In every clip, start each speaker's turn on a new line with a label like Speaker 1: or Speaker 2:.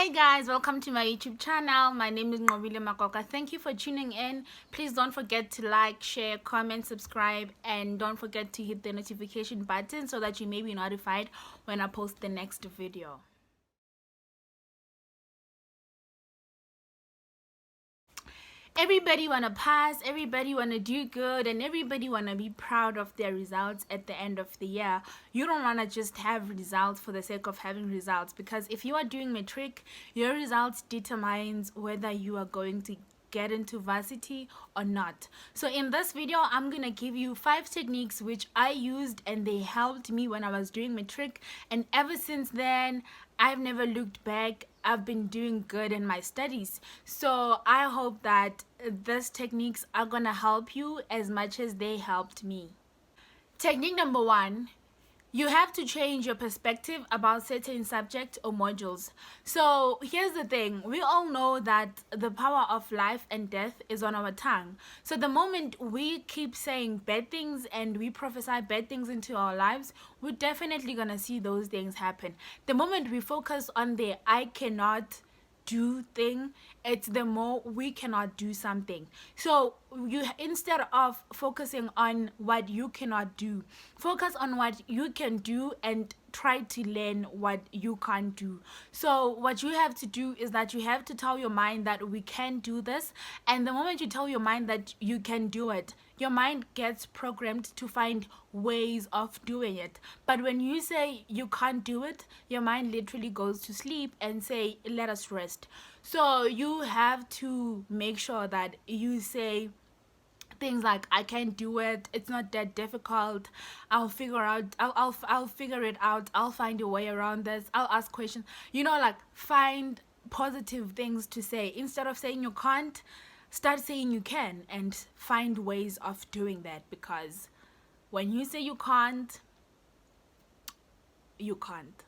Speaker 1: Hey guys, welcome to my YouTube channel. My name is Nqobile. Thank you for tuning in. Please don't forget to like, share, comment, subscribe, and don't forget to hit the notification button so that you may be notified when I post the next video. Everybody want to pass, everybody want to do good, and everybody want to be proud of their results at the end of the year. You don't want to just have results for the sake of having results, because if you are doing matric, your results determines whether you are going to get into varsity or not. So in this video, I'm gonna give you 5 techniques which I used and they helped me when I was doing matric, and ever since then I've never looked back. I've been doing good in my studies. So I hope that these techniques are gonna help you as much as they helped me. Technique number 1, you have to change your perspective about certain subjects or modules. So here's the thing, we all know that the power of life and death is on our tongue. So the moment we keep saying bad things and we prophesy bad things into our lives, we're definitely gonna see those things happen. The moment we focus on the I cannot do thing, it's the more we cannot do something. So you, instead of focusing on what you cannot do, focus on what you can do and try to learn what you can't do. So what you have to do is that you have to tell your mind that we can do this, and the moment you tell your mind that you can do it, your mind gets programmed to find ways of doing it. But when you say you can't do it, your mind literally goes to sleep and say, let us rest. So you have to make sure that you say things like, I can't do it, it's not that difficult, I'll figure it out, I'll find a way around this, I'll ask questions. You know, like, find positive things to say. Instead of saying you can't, start saying you can, and find ways of doing that, because when you say you can't, you can't.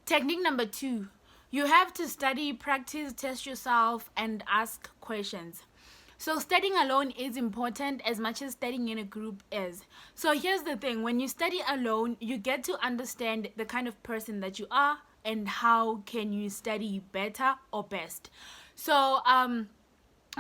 Speaker 1: Technique number 2, you have to study, practice, test yourself, and ask questions. So studying alone is important as much as studying in a group is. So here's the thing, when you study alone, you get to understand the kind of person that you are and how can you study better or best. So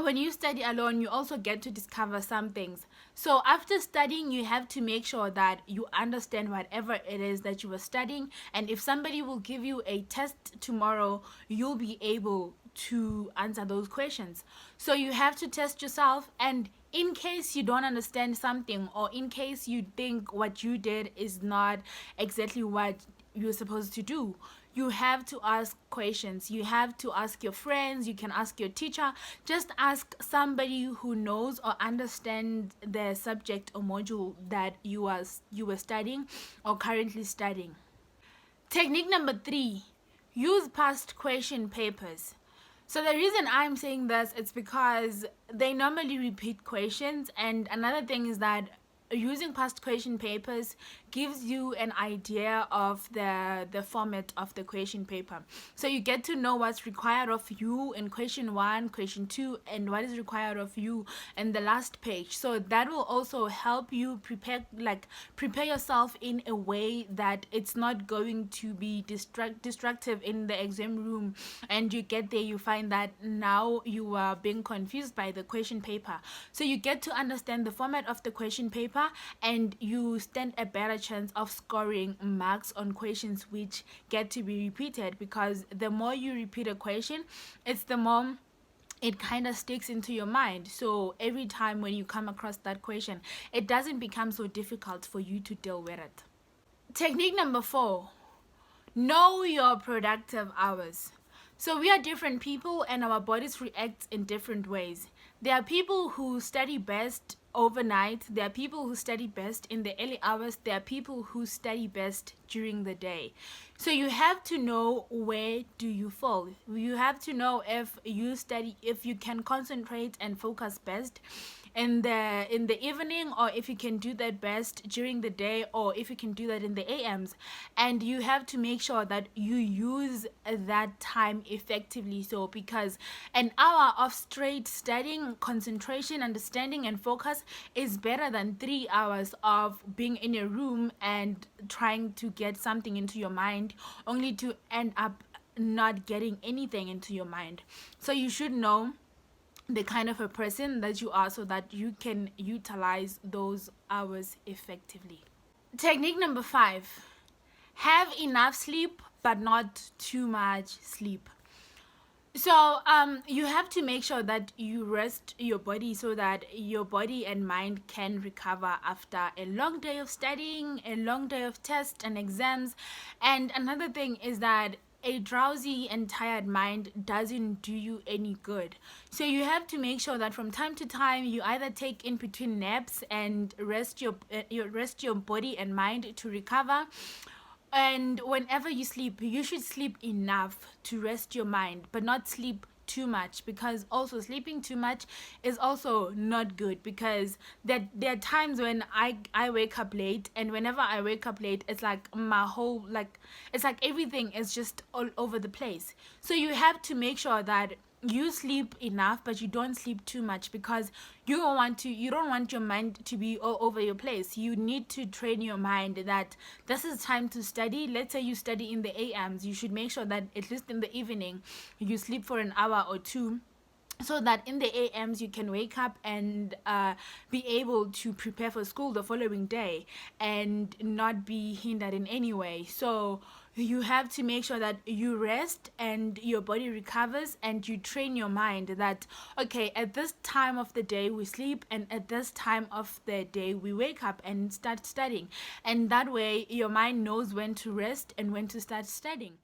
Speaker 1: when you study alone, you also get to discover some things. So after studying, you have to make sure that you understand whatever it is that you are studying, and if somebody will give you a test tomorrow, you'll be able to answer those questions. So you have to test yourself, and in case you don't understand something, or in case you think what you did is not exactly what you're supposed to do, you have to ask questions. You have to ask your friends, you can ask your teacher, just ask somebody who knows or understands the subject or module that you were studying or currently studying. Technique number 3, use past question papers. So the reason I'm saying this is because they normally repeat questions, and another thing is that using past question papers gives you an idea of the format of the question paper. So you get to know what's required of you in question 1, question 2, and what is required of you in the last page. So that will also help you prepare yourself in a way that it's not going to be destructive in the exam room, and you get there, you find that now you are being confused by the question paper. So you get to understand the format of the question paper, and you stand a better chance of scoring marks on questions which get to be repeated, because the more you repeat a question, it's the more it kind of sticks into your mind. So every time when you come across that question, it doesn't become so difficult for you to deal with it. Technique number 4, know your productive hours. So we are different people and our bodies react in different ways. There are people who study best overnight, there are people who study best in the early hours, there are people who study best during the day. So you have to know where do you fall. You have to know if you can concentrate and focus best in the evening, or if you can do that best during the day, or if you can do that in the AMs. And you have to make sure that you use that time effectively. So because an hour of straight studying, concentration, understanding, and focus is better than 3 hours of being in a room and trying to get something into your mind only to end up not getting anything into your mind. So you should know the kind of a person that you are so that you can utilize those hours effectively. Technique number 5: have enough sleep but not too much sleep. So you have to make sure that you rest your body so that your body and mind can recover after a long day of studying, a long day of tests and exams. And another thing is that a drowsy and tired mind doesn't do you any good. So you have to make sure that from time to time you either take in between naps and rest your body and mind to recover. And whenever you sleep, you should sleep enough to rest your mind, but not sleep too much, because also sleeping too much is also not good, because there are times when I wake up late, and whenever I wake up late, it's like my whole, like, it's like everything is just all over the place. So you have to make sure that you sleep enough but you don't sleep too much, because you don't want your mind to be all over your place. You need to train your mind that this is time to study. Let's say you study in the AMs, you should make sure that at least in the evening you sleep for an hour or two, so that in the AMs you can wake up and be able to prepare for school the following day and not be hindered in any way. So you have to make sure that you rest and your body recovers, and you train your mind that, okay, at this time of the day we sleep, and at this time of the day we wake up and start studying. And that way your mind knows when to rest and when to start studying.